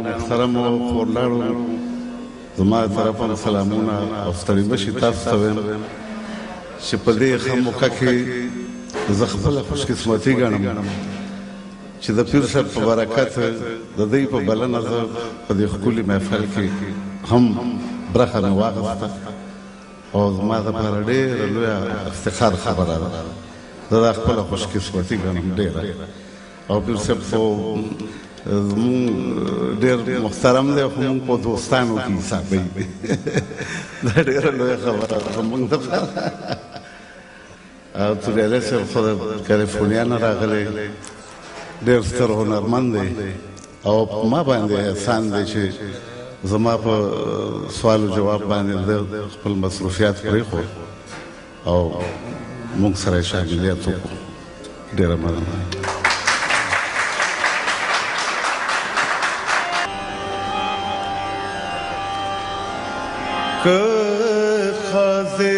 محترم خورلاړو زما طرفه سلامونه او ستړي مشي تاسو ته وایم چې په دې ښه موقع کې زه خپله خوشقسمتي ګڼم چې د پیر صاحب په برکت د دوی په بلنه زه په دې ښکلي محفل کې هم برخه مې واخیسته او زما دپاره ډېره لویه افتخار خبره ده زه دا خپله خوشقسمتي ګڼم ډېره او پیر صاحب خو زمون ډېر محترم دی خو مونږ په دوستانو کې حسابوي دا ډېره لویه خبره ده زمونږ دپاره او توریالی صاحب خو د کالیفورنیا نه راغلی ډېر ستر هنرمند دی او ما باندې احسان دی چې زما په سوال و جواب باندې د خپل مصروفیات پرېښود او مونږ سره یې شاملیت وکړو ډېره مننه که خازے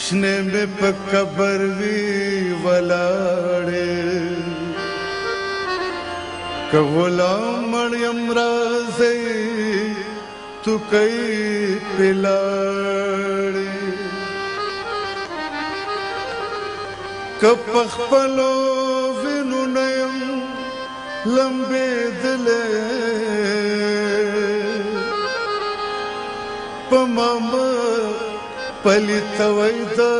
شنے میں پا قبر وی ولاڑے که غلام مریم رازے تو کئی پلاڑے که پخپلو وینو نیم لمبے دلے پماما پلی توی دا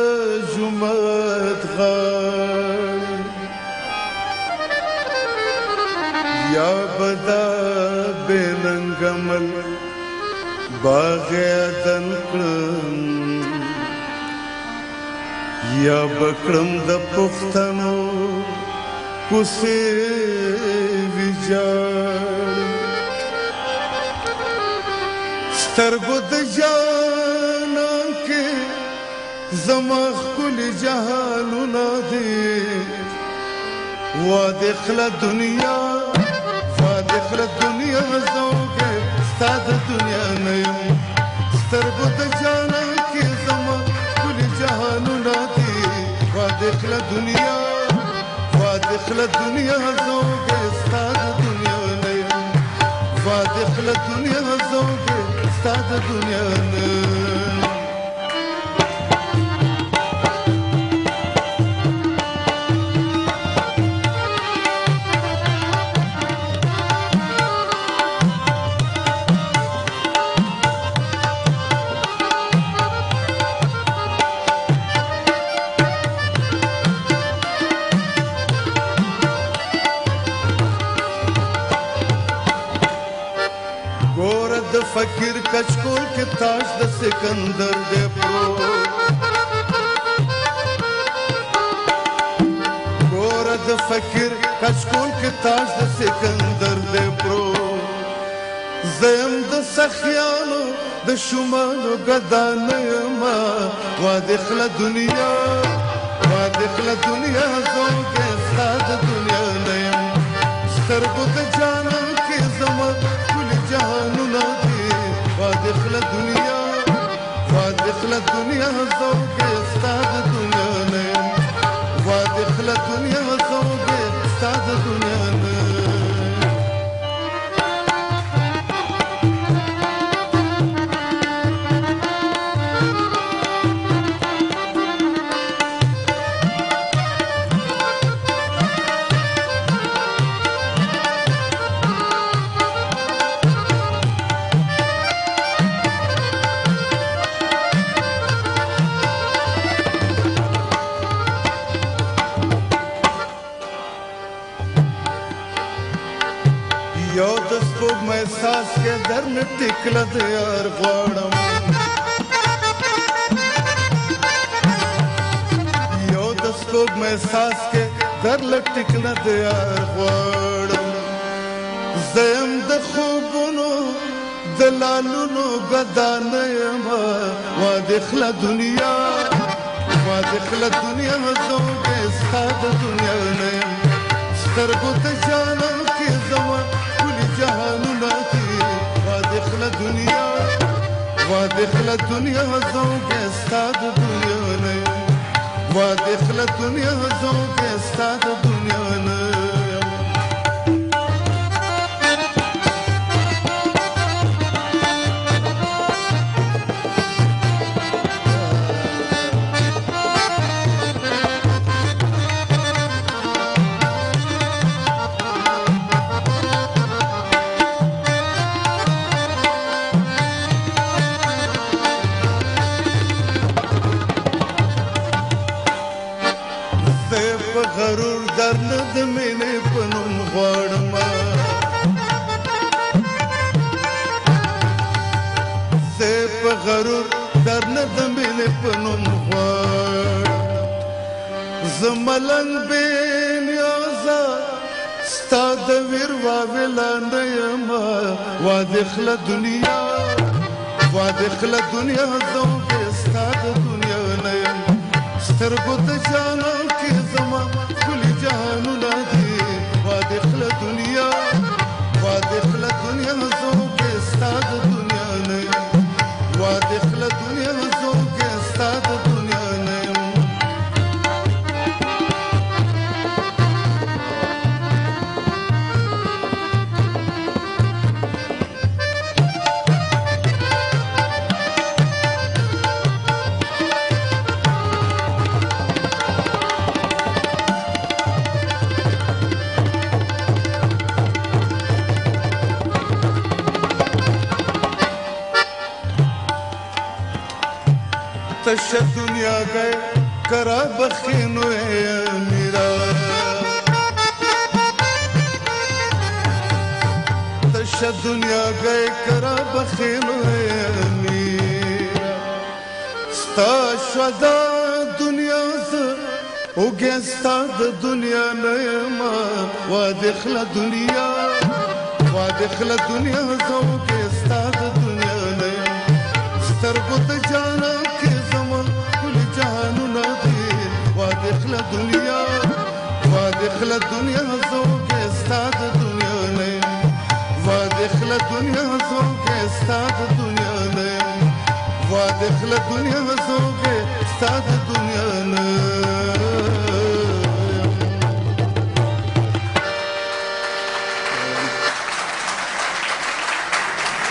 جمعت غار یا بدا بیننگمل باغ عدن کرم یا بکرم دا پختنو کسی ویجار سترگو د جانا کے زما خل جہانونا دے وادخل دنیا زوگے ستاد دنیا نیم سترگو د جانا کے زما خل جہانونا دے وادخل دنیا زوگے ستاد دنیا نیم وادخل دنیا زوگے ستاد دنیا نه فقیر کچکول کے تاج دا سکندر دے پرو گورد فقیر کچکول کے تاج دا سکندر دے پرو زیم دا سخیانو دا شمانو گدانیما وادخل دنیا زوگے ساد دنیا نیم سترگو دا جانا کے زمان کل جہانو نا وادخل دنیا زوگے ستاد دنیا نیم وادخل دنیا زوگے ستاد دنیا نیم یو دسپوگ میں ساس کے در میں ٹکلت یار غوڑم یو دسپوگ میں ساس کے در لٹکلت یار غوڑم زیم د خوبونو دلالونو گدانیما وادخل دنیا زوگے ستاد دنیا نیم سترگو د جانا کے زمان جہانونا دی وادخل دنیا زوگے ستاد دنیا نیم وادخل دنیا زوگے ستاد دنیا نیم غرور در نه د مینې په نوم غواړم زه ملنګ بې نیازه ستا د ویر واویلانده یمه واده خله دنیا واده خله دنیا زه بې ستا د دنیا نه یم سترګو د جانان کې زما ښکلي جهانونه دي واده خله دنیا واده خله دنیا زه بې ستا د دنیا نه یم واده خله دنیا زه بې ستا د دنیا نه یم तश दुनिया गए करा बखीनो मेरा तश दुनिया गए करा बखीनो मेरा स्ता शदा दुनिया से उगे स्ता दुनिया नयमा वादखला दुनिया से उगे स्ता दुनिया नयमा سترګو ته جانا واده دنیا واده دنیا زوګه استاد دنیا نه واده دنیا زوګه استاد دنیا نه واده دنیا زوګه استاد دنیا نه